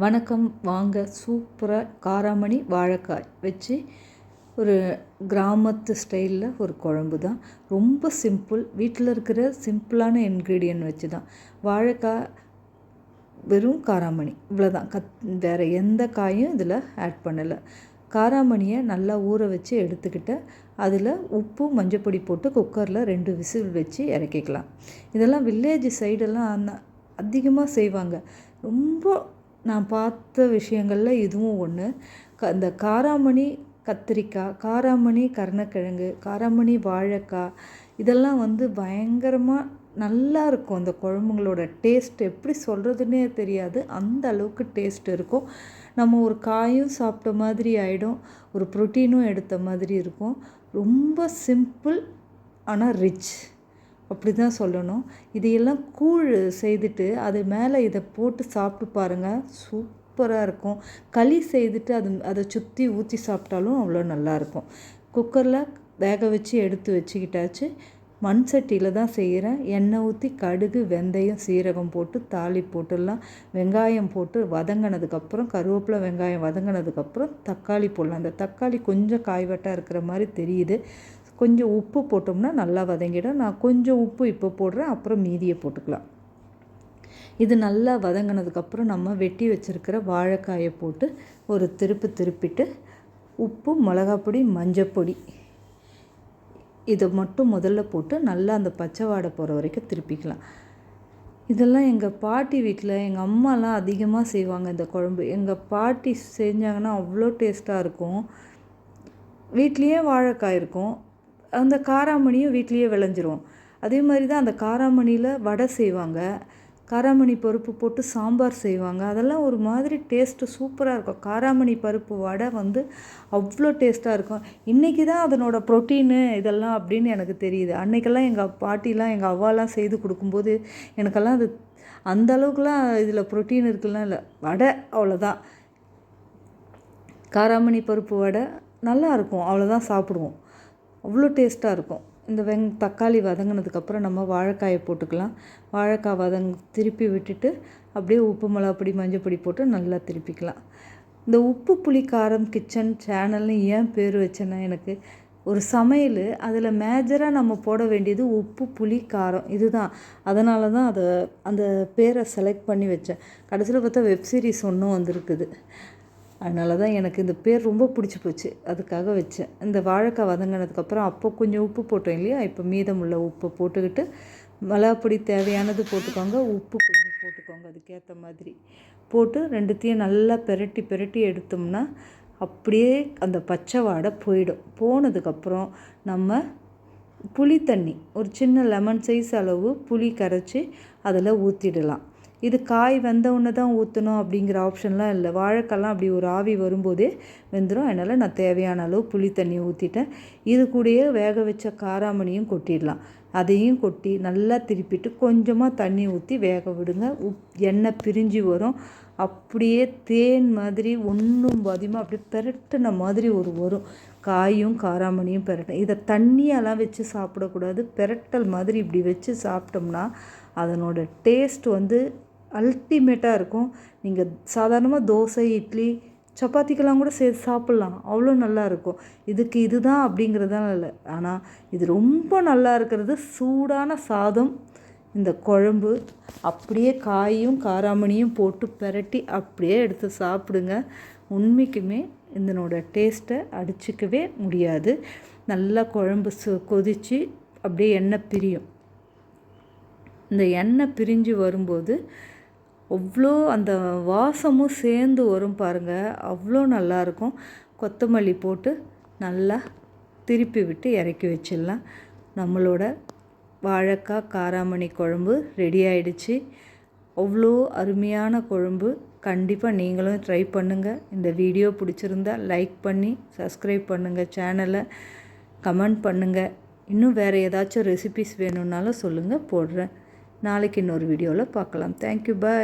வணக்கம். வாங்க சூப்பராக காராமணி வாழைக்காய் வச்சு ஒரு கிராமத்து ஸ்டைலில் ஒரு குழம்பு தான். ரொம்ப சிம்பிள். வீட்டில் இருக்கிற சிம்பிளான இன்க்ரீடியன்ட் வச்சு தான். வாழைக்காய், வெறும் காராமணி இவ்வளோதான். வேறு எந்த காயும் இதில் ஆட் பண்ணலை. காராமணியை நல்லா ஊற வச்சு எடுத்துக்கிட்டு அதில் உப்பு மஞ்சப்பொடி போட்டு குக்கரில் 2 விசில் வச்சு இறக்கிக்கலாம். இதெல்லாம் வில்லேஜ் சைடெல்லாம் அதிகமாக செய்வாங்க. ரொம்ப நான் பார்த்த விஷயங்களில் இதுவும் ஒன்று. இந்த காராமணி கத்திரிக்காய், காராமணி கருணக்கிழங்கு, காராமணி வாழைக்காய் இதெல்லாம் பயங்கரமாக நல்லா இருக்கும். அந்த குழம்புங்களோட டேஸ்ட் எப்படி சொல்கிறதுனே தெரியாது, அந்த அளவுக்கு டேஸ்ட் இருக்கும். நம்ம ஒரு காயும் சாப்பிட்ட மாதிரி ஆகிடும், ஒரு ப்ரோட்டீனும் எடுத்த மாதிரி இருக்கும். ரொம்ப சிம்பிள் ஆனால் ரிச், அப்படி தான் சொல்லணும். இதையெல்லாம் கூழ் செய்துட்டு அது மேலே இதை போட்டு சாப்பிட்டு பாருங்கள், சூப்பராக இருக்கும். களி செய்துட்டு அதை சுற்றி ஊற்றி சாப்பிட்டாலும் அவ்வளோ நல்லாயிருக்கும். குக்கரில் வேக வச்சு எடுத்து வச்சுக்கிட்டாச்சு. மண் சட்டியில் தான் செய்கிறேன். எண்ணெய் ஊற்றி கடுகு, வெந்தயம், சீரகம் போட்டு தாளி போட்டுடலாம். வெங்காயம் போட்டு வதங்கினதுக்கப்புறம், கருவேப்பிலை வெங்காயம் வதங்கினதுக்கப்புறம் தக்காளி போடலாம். அந்த தக்காளி கொஞ்சம் காய்வட்டாக இருக்கிற மாதிரி தெரியுது. கொஞ்சம் உப்பு போட்டோம்னா நல்லா வதங்கிடும். நான் கொஞ்சம் உப்பு இப்போ போடுறேன், அப்புறம் மீதியை போட்டுக்கலாம். இது நல்லா வதங்கினதுக்கப்புறம் நம்ம வெட்டி வச்சுருக்கிற வாழைக்காயை போட்டு ஒரு திருப்பிட்டு உப்பு, மிளகாப்பொடி, மஞ்சப்பொடி இதை மட்டும் முதல்ல போட்டு நல்லா அந்த பச்சை வாடை போகிற வரைக்கும் திருப்பிக்கலாம். இதெல்லாம் எங்கள் பாட்டி வீட்டில் எங்கள் அம்மாலாம் அதிகமாக செய்வாங்க. இந்த குழம்பு எங்கள் பாட்டி செஞ்சாங்கன்னா அவ்வளோ டேஸ்ட்டாக இருக்கும். வீட்லேயே வாழைக்காய் இருக்கும், அந்த காராமணியும் வீட்லேயே விளைஞ்சிரும். அதே மாதிரி தான் அந்த காராமணியில் வடை செய்வாங்க, காராமணி பருப்பு போட்டு சாம்பார் செய்வாங்க. அதெல்லாம் ஒரு மாதிரி டேஸ்ட்டு சூப்பராக இருக்கும். காராமணி பருப்பு வடை அவ்வளோ டேஸ்ட்டாக இருக்கும். இன்றைக்கி தான் அதனோட ப்ரோட்டீனு இதெல்லாம் அப்படின்னு எனக்கு தெரியுது. அன்றைக்கெல்லாம் எங்கள் பாட்டிலாம் எங்கள் அவ்வாலாம் செய்து கொடுக்கும்போது எனக்கெல்லாம் அது அந்த அளவுக்குலாம் இதில் ப்ரோட்டீன் இருக்குலாம் இல்லை. வடை அவ்வளோதான், காராமணி பருப்பு வடை நல்லாயிருக்கும், அவ்வளோதான் சாப்பிடுவோம். அவ்வளோ டேஸ்ட்டாக இருக்கும். இந்த தக்காளி வதங்கினதுக்கப்புறம் நம்ம வாழைக்காயை போட்டுக்கலாம். வாழைக்காய் திருப்பி விட்டுட்டு அப்படியே உப்பு, மிளகாப்பொடி, மஞ்சப்பொடி போட்டு நல்லா திருப்பிக்கலாம். இந்த உப்பு புளி காரம் கிச்சன் சேனல்னு ஏன் பேர் வச்சேன்னா, எனக்கு ஒரு சமையல் அதில் மேஜராக நம்ம போட வேண்டியது உப்பு புளி காரம் இதுதான். அதனால தான் அந்த பேரை செலக்ட் பண்ணி வச்சேன். கடைசியில் பார்த்தா வெப்சீரிஸ் ஒன்றும் வந்திருக்குது. அதனால தான் எனக்கு இந்த பேர் ரொம்ப பிடிச்சி போச்சு, அதுக்காக வச்சேன். இந்த வாழைக்காய் வதங்கினதுக்கப்புறம் அப்போ கொஞ்சம் உப்பு போட்டோம் இல்லையா, இப்போ மீதமுள்ள உப்பு போட்டுக்கிட்டு மிளகாப்பொடி தேவையானது போட்டுக்கோங்க, உப்பு கொஞ்சம் போட்டுக்கோங்க, அதுக்கேற்ற மாதிரி போட்டு ரெண்டுத்தையும் நல்லா பெரட்டி எடுத்தோம்னா அப்படியே அந்த பச்சை வாடை போயிடும். போனதுக்கப்புறம் நம்ம புளி தண்ணி, ஒரு சின்ன லெமன் சைஸ் அளவு புளி கரைச்சி அதில் ஊற்றிடலாம். இது காய் வெந்தவுடனே தான் ஊற்றணும் அப்படிங்கிற ஆப்ஷன்லாம் இல்லை. வாழைக்காய்லாம் அப்படி ஒரு ஆவி வரும்போதே வெந்துடும். அதனால் நான் தேவையான அளவு புளி தண்ணி ஊற்றிட்டேன். இது கூடயே வேக வச்ச காராமணியும் கொட்டிடலாம். அதையும் கொட்டி நல்லா திருப்பிட்டு கொஞ்சமாக தண்ணி ஊற்றி வேக விடுங்க. எண்ணெய் பிரிஞ்சு வரும். அப்படியே தேன் மாதிரி ஒன்றும் பாதியமாக அப்படியே பெரட்டின மாதிரி வரும். காயும் காராமணியும் பெரட்டும். இதை தண்ணியெல்லாம் வச்சு சாப்பிடக்கூடாது, பெரட்டல் மாதிரி இப்படி வச்சு சாப்பிட்டோம்னா அதனோட டேஸ்ட் அல்டிமேட்டாக இருக்கும். நீங்கள் சாதாரணமாக தோசை, இட்லி, சப்பாத்திக்கெல்லாம் கூட சேர்த்து சாப்பிட்லாம், அவ்வளோ நல்லா இருக்கும். இதுதான் அப்படிங்கிறதான் இல்லை. ஆனால் இது ரொம்ப நல்லா இருக்கிறது சூடான சாதம், இந்த குழம்பு, அப்படியே காயும் காராமணியும் போட்டு பெரட்டி அப்படியே எடுத்து சாப்பிடுங்க. உண்மைக்குமே இதனோட டேஸ்ட்டை அடிச்சிக்கவே முடியாது. நல்லா குழம்பு கொதித்து அப்படியே எண்ணெய் பிரியும். இந்த எண்ணெய் பிரிஞ்சு வரும்போது அவ்வளோ அந்த வாசமும் சேர்ந்து வரும் பாருங்கள், அவ்வளோ நல்லாயிருக்கும். கொத்தமல்லி போட்டு நல்லா திருப்பி விட்டு இறக்கி வச்சிடலாம். நம்மளோட வாழைக்காய் காராமணி குழம்பு ரெடி ஆயிடுச்சு. அவ்வளோ அருமையான குழம்பு. கண்டிப்பாக நீங்களும் ட்ரை பண்ணுங்கள். இந்த வீடியோ பிடிச்சிருந்தா லைக் பண்ணி சப்ஸ்கிரைப் பண்ணுங்கள், சேனலை கமெண்ட் பண்ணுங்கள். இன்னும் வேறு ஏதாச்சும் ரெசிபிஸ் வேணும்னாலும் சொல்லுங்கள், போடுறேன். நாளைக்கு இன்னொரு வீடியோவில் பார்க்கலாம். தேங்க்யூ, பாய்.